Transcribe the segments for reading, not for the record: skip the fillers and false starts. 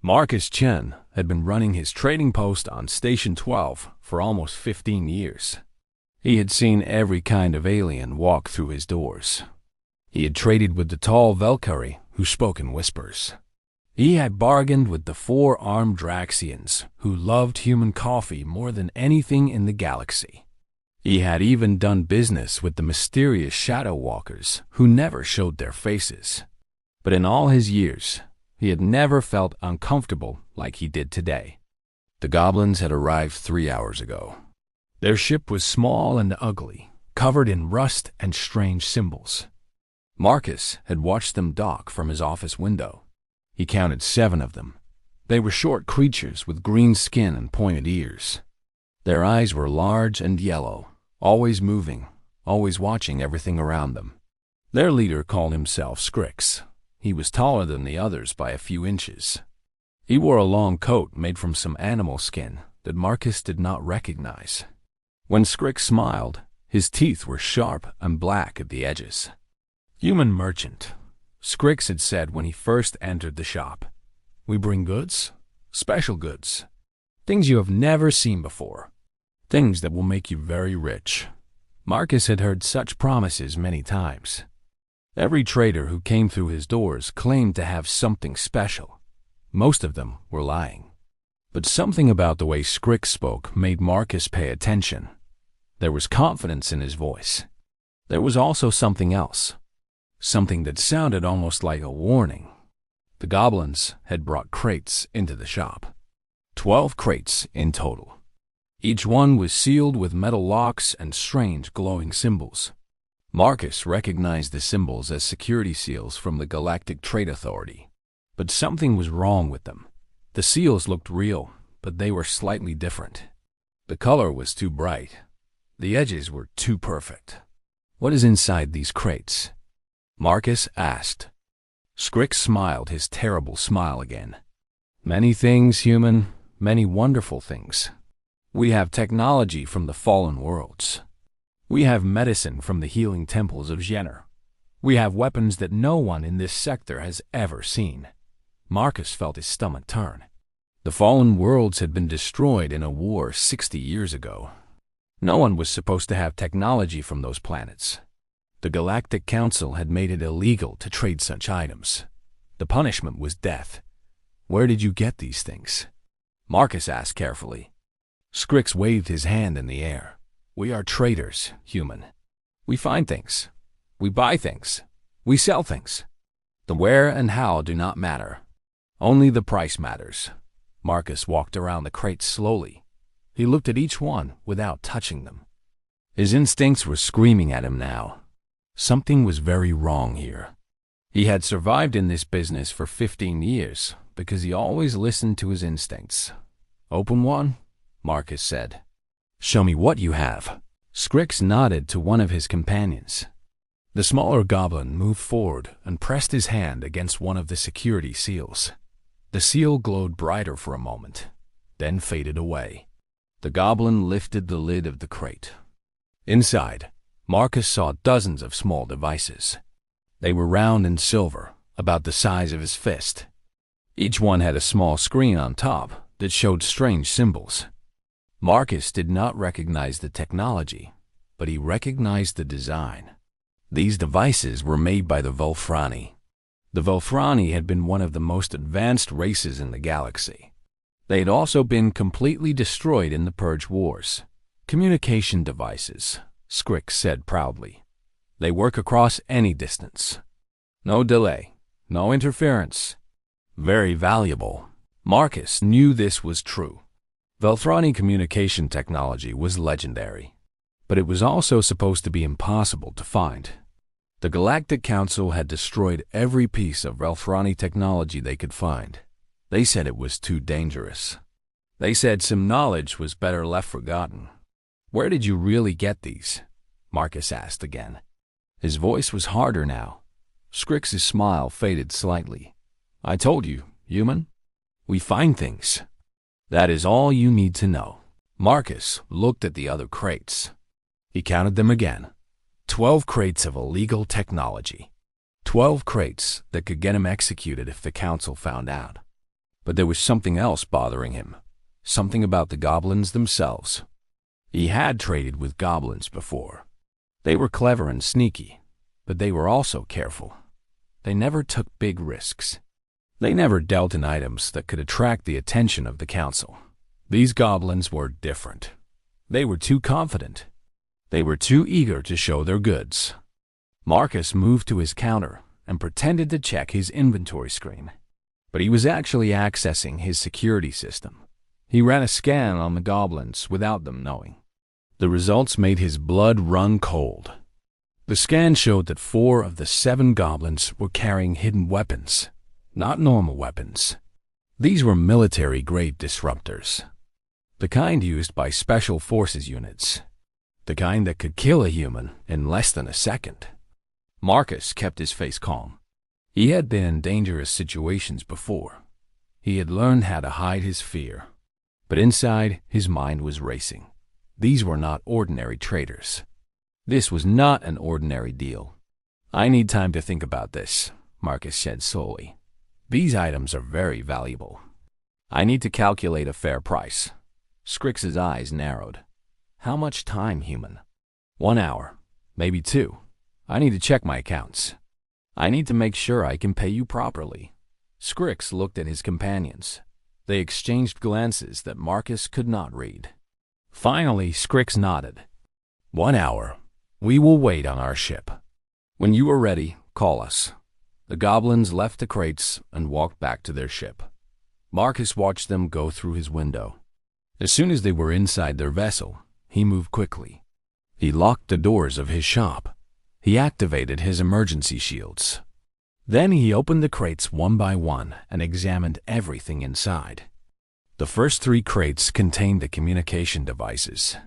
Marcus Chen had been running his trading post on Station 12 for almost 15 years. He had seen every kind of alien walk through his doors. He had traded with the tall Valkyrie who spoke in whispers. He had bargained with the four-armed Draxians who loved human coffee more than anything in the galaxy. He had even done business with the mysterious Shadow Walkers who never showed their faces. But in all his years, he had never felt uncomfortable like he did today. The Goblins had arrived 3 hours ago. Their ship was small and ugly, covered in rust and strange symbols. Marcus had watched them dock from his office window. He counted 7 of them. They were short creatures with green skin and pointed ears. Their eyes were large and yellow, always moving, always watching everything around them. Their leader called himself Scrix. He was taller than the others by a few inches. He wore a long coat made from some animal skin that Marcus did not recognize. When Scrix smiled, his teeth were sharp and black at the edges. "Human merchant," Scrix had said when he first entered the shop. "We bring goods, special goods, things you have never seen before, things that will make you very rich." Marcus had heard such promises many times. Every trader who came through his doors claimed to have something special. Most of them were lying. But something about the way Scrix spoke made Marcus pay attention. There was confidence in his voice. There was also something else, something that sounded almost like a warning. The Goblins had brought crates into the shop. 12 crates in total. Each one was sealed with metal locks and strange glowing symbols. Marcus recognized the symbols as security seals from the Galactic Trade Authority. But something was wrong with them. The seals looked real, but they were slightly different. The color was too bright. The edges were too perfect. "What is inside these crates?" Marcus asked. Scrix smiled his terrible smile again. "Many things, human, many wonderful things. We have technology from the fallen worlds. We have medicine from the healing temples of Jenner. We have weapons that no one in this sector has ever seen." Marcus felt his stomach turn. The fallen worlds had been destroyed in a war 60 years ago. No one was supposed to have technology from those planets. The Galactic Council had made it illegal to trade such items. The punishment was death. "Where did you get these things?" Marcus asked carefully. Scrix waved his hand in the air. "We are traders, human. We find things. We buy things. We sell things. The where and how do not matter. Only the price matters." Marcus walked around the crates slowly. He looked at each one without touching them. His instincts were screaming at him now. Something was very wrong here. He had survived in this business for 15 years because he always listened to his instincts. "Open one," Marcus said. "Show me what you have." Scrix nodded to one of his companions. The smaller goblin moved forward and pressed his hand against one of the security seals. The seal glowed brighter for a moment, then faded away. The goblin lifted the lid of the crate. Inside, Marcus saw dozens of small devices. They were round and silver, about the size of his fist. Each one had a small screen on top that showed strange symbols. Marcus did not recognize the technology, but he recognized the design. These devices were made by the Volfrani. The Volfrani had been one of the most advanced races in the galaxy. They had also been completely destroyed in the Purge Wars. "Communication devices," Scrix said proudly. "They work across any distance. No delay, no interference. Very valuable." Marcus knew this was true. Volfrani communication technology was legendary, but it was also supposed to be impossible to find. The Galactic Council had destroyed every piece of Volfrani technology they could find. They said it was too dangerous. They said some knowledge was better left forgotten. "Where did you really get these?" Marcus asked again. His voice was harder now. Scrix's smile faded slightly. "I told you, human. We find things. That is all you need to know." Marcus looked at the other crates. He counted them again. 12 crates of illegal technology. 12 crates that could get him executed if the council found out. But there was something else bothering him, something about the goblins themselves. He had traded with goblins before. They were clever and sneaky, but they were also careful. They never took big risks. They never dealt in items that could attract the attention of the council. These goblins were different. They were too confident. They were too eager to show their goods. Marcus moved to his counter and pretended to check his inventory screen. But he was actually accessing his security system. He ran a scan on the goblins without them knowing. The results made his blood run cold. The scan showed that 4 of the 7 goblins were carrying hidden weapons, not normal weapons. These were military-grade disruptors, the kind used by special forces units, the kind that could kill a human in less than a second. Marcus kept his face calm. He had been in dangerous situations before. He had learned how to hide his fear. But inside, his mind was racing. These were not ordinary traders. This was not an ordinary deal. "I need time to think about this," Marcus said slowly. "These items are very valuable. I need to calculate a fair price." Scrix's eyes narrowed. "How much time, human?" 1 hour, maybe 2. I need to check my accounts. I need to make sure I can pay you properly." Scrix looked at his companions. They exchanged glances that Marcus could not read. Finally, Scrix nodded. 1 hour. We will wait on our ship. When you are ready, call us." The goblins left the crates and walked back to their ship. Marcus watched them go through his window. As soon as they were inside their vessel, he moved quickly. He locked the doors of his shop. He activated his emergency shields. Then he opened the crates one by one and examined everything inside. The first 3 crates contained the communication devices.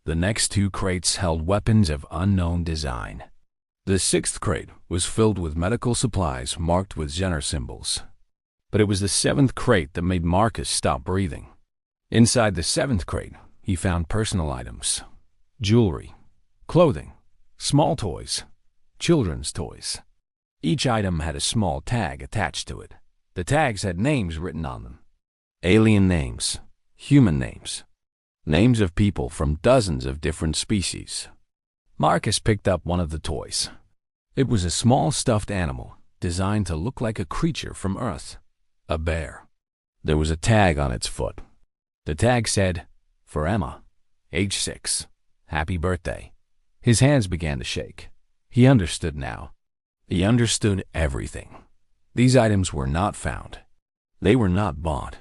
The next 2 crates held weapons of unknown design. The 6th crate was filled with medical supplies marked with Zener symbols. But it was the 7th crate that made Marcus stop breathing. Inside the 7th crate, he found personal items, jewelry, clothing, small toys, children's toys. Each item had a small tag attached to it. The tags had names written on them. Alien names, human names, names of people from dozens of different species. Marcus picked up one of the toys. It was a small stuffed animal designed to look like a creature from Earth, a bear. There was a tag on its foot. The tag said, "For Emma, age 6, happy birthday." His hands began to shake. He understood now. He understood everything. These items were not found. They were not bought.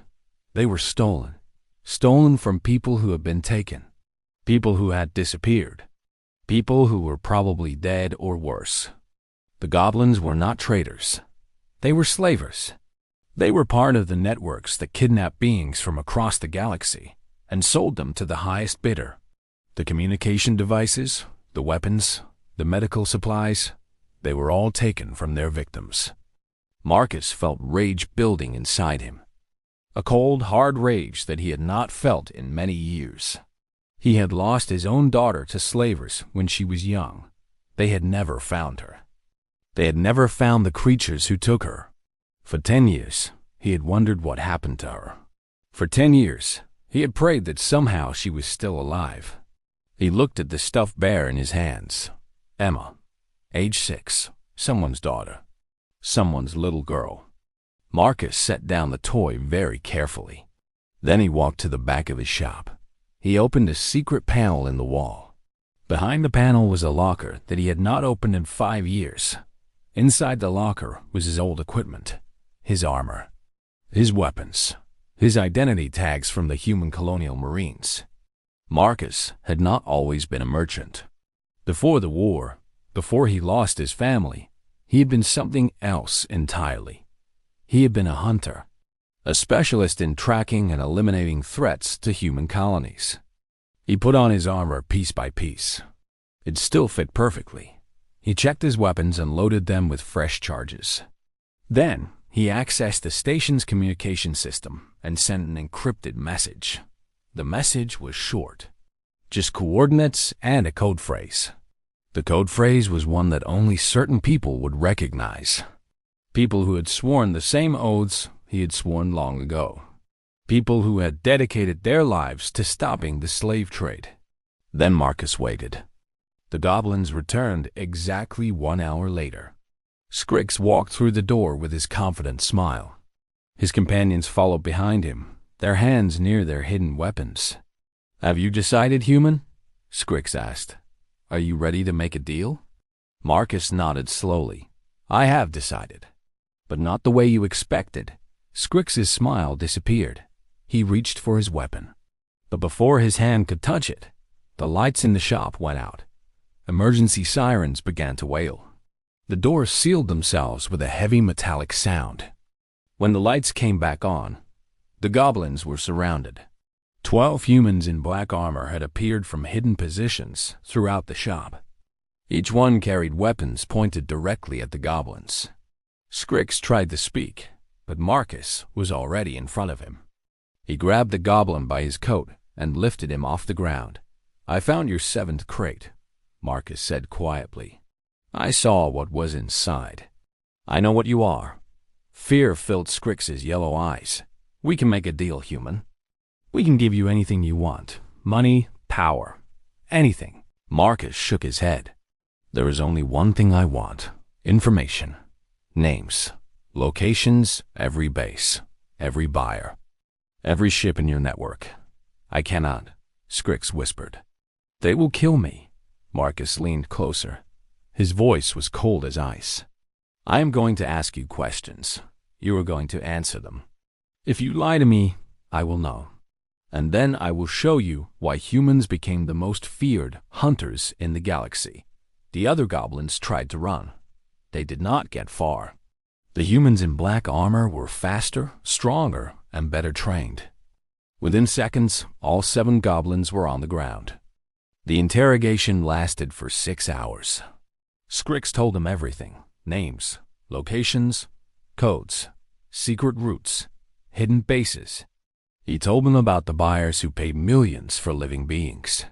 They were stolen. Stolen from people who had been taken. People who had disappeared. People who were probably dead or worse. The goblins were not traders. They were slavers. They were part of the networks that kidnapped beings from across the galaxy and sold them to the highest bidder. The communication devices, the weapons, the medical supplies, they were all taken from their victims. Marcus felt rage building inside him. A cold, hard rage that he had not felt in many years. He had lost his own daughter to slavers when she was young. They had never found her. They had never found the creatures who took her. For 10 years, he had wondered what happened to her. For 10 years, he had prayed that somehow she was still alive. He looked at the stuffed bear in his hands. Emma, age 6, someone's daughter, someone's little girl. Marcus set down the toy very carefully. Then he walked to the back of his shop. He opened a secret panel in the wall. Behind the panel was a locker that he had not opened in 5 years. Inside the locker was his old equipment, his armor, his weapons, his identity tags from the human colonial marines. Marcus had not always been a merchant. Before the war, before he lost his family, he had been something else entirely. He had been a hunter, a specialist in tracking and eliminating threats to human colonies. He put on his armor piece by piece. It still fit perfectly. He checked his weapons and loaded them with fresh charges. Then, he accessed the station's communication system and sent an encrypted message. The message was short, just coordinates and a code phrase. The code phrase was one that only certain people would recognize. People who had sworn the same oaths he had sworn long ago. People who had dedicated their lives to stopping the slave trade. Then Marcus waited. The goblins returned exactly 1 hour later. Scrix walked through the door with his confident smile. His companions followed behind him, their hands near their hidden weapons. "Have you decided, human?" Scrix asked. "Are you ready to make a deal?" Marcus nodded slowly. "I have decided. But not the way you expected." Scrix's smile disappeared. He reached for his weapon. But before his hand could touch it, the lights in the shop went out. Emergency sirens began to wail. The doors sealed themselves with a heavy metallic sound. When the lights came back on, the goblins were surrounded. 12 humans in black armor had appeared from hidden positions throughout the shop. Each one carried weapons pointed directly at the goblins. Scrix tried to speak, but Marcus was already in front of him. He grabbed the goblin by his coat and lifted him off the ground. "I found your 7th crate," Marcus said quietly. "I saw what was inside. I know what you are." Fear filled Scrix's yellow eyes. "We can make a deal, human. We can give you anything you want. Money, power, anything." Marcus shook his head. "There is only one thing I want. Information. Names. Locations, every base, every buyer. Every ship in your network." "I cannot," Scrix whispered. "They will kill me." Marcus leaned closer. His voice was cold as ice. "I am going to ask you questions. You are going to answer them. If you lie to me, I will know. And then I will show you why humans became the most feared hunters in the galaxy." The other goblins tried to run. They did not get far. The humans in black armor were faster, stronger, and better trained. Within seconds, all 7 goblins were on the ground. The interrogation lasted for 6 hours. Scrix told them everything: names, locations, codes, secret routes, hidden bases. He told them about the buyers who paid millions for living beings.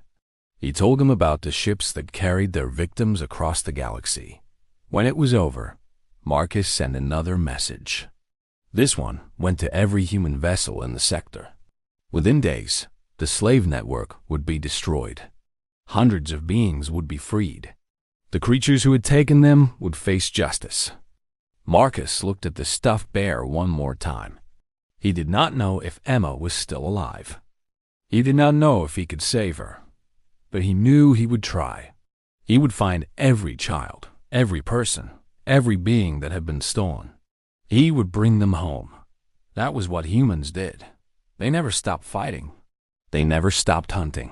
He told them about the ships that carried their victims across the galaxy. When it was over, Marcus sent another message. This one went to every human vessel in the sector. Within days, the slave network would be destroyed. Hundreds of beings would be freed. The creatures who had taken them would face justice. Marcus looked at the stuffed bear one more time. He did not know if Emma was still alive. He did not know if he could save her, but he knew he would try. He would find every child, every person, every being that had been stolen. He would bring them home. That was what humans did. They never stopped fighting. They never stopped hunting.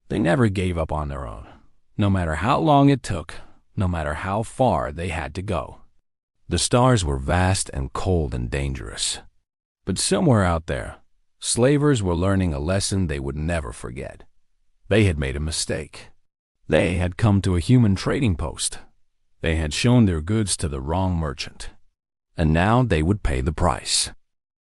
They never gave up on their own, no matter how long it took, no matter how far they had to go. The stars were vast and cold and dangerous. But somewhere out there, slavers were learning a lesson they would never forget. They had made a mistake. They had come to a human trading post. They had shown their goods to the wrong merchant. And now they would pay the price.